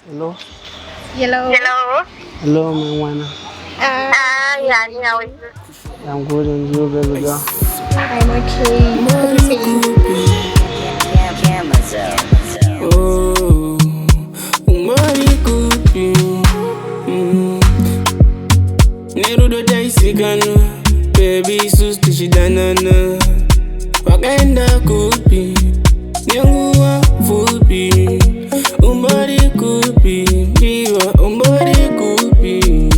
Hello? Hello. Hello, my one. Yeah, How are you? I'm good and you, baby girl. I'm okay. What do you say? Oh, umari kupi Nerudo daisikana Baby susti shidanana Wakaenda kupi Nyanguwa fupi Umari kupi Diwa umari kupi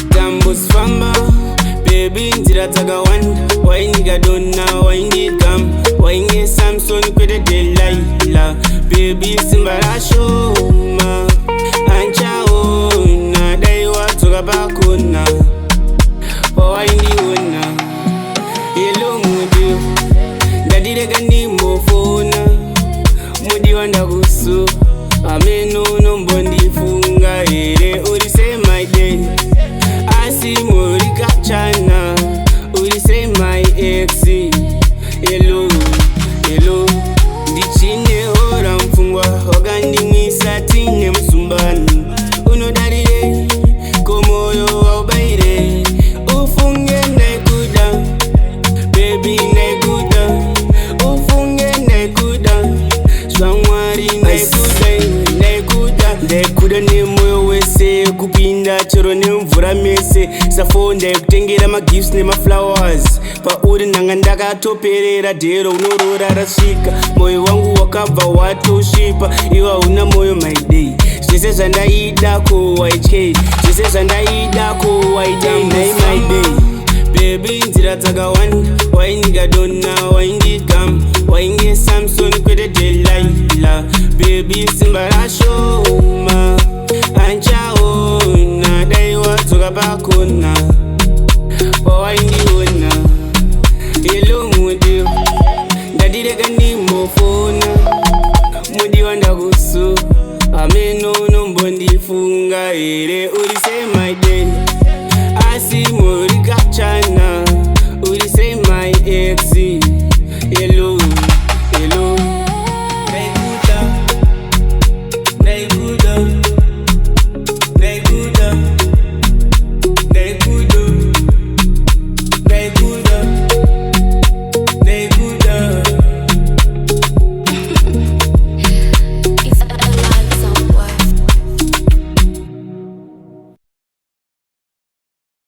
Gambus famba Baby nzira takawanda Waindiga donna, waindigam Wainge Samson kwede delaila Baby simbara shoma Ancha ona Daiwa toga bakona Waindi ona Hello mudi Dadire gani mofona Mudi wanda kusu Ameno nombondi funga Ere uri say my day Asi morika chana Uri say my exi Hello, hello Ndichine ora mfungwa Wagandi misatine msumbani Unodarire Komoyo waubaire Ufunge Ndaikuda Baby Ndaikuda Ufunge Ndaikuda Swangwari Ndaikuda ne moyo wese Kupinda choro ne mvura mese Safo ndaikutengera magifts ne maflowers Pauri nanga ndakatoperera dhero unorora rasvika Moyo wangu wakabva watoshipa Iwa una moyo my day Zvese zvandaida ko YK Zvese zvandaida ko YK my day Baby nzira dzakawanda Waindiga donna waindigam Wainge Samson kwede delaila Baby simba rashoma Ancha ona Daiwa toga bakona Waindiona Hello mudi Dadire gani mofona Mudi wanda kusu Ameno nombondi funga Ere uri say my day Asi morika chana Uri say my exi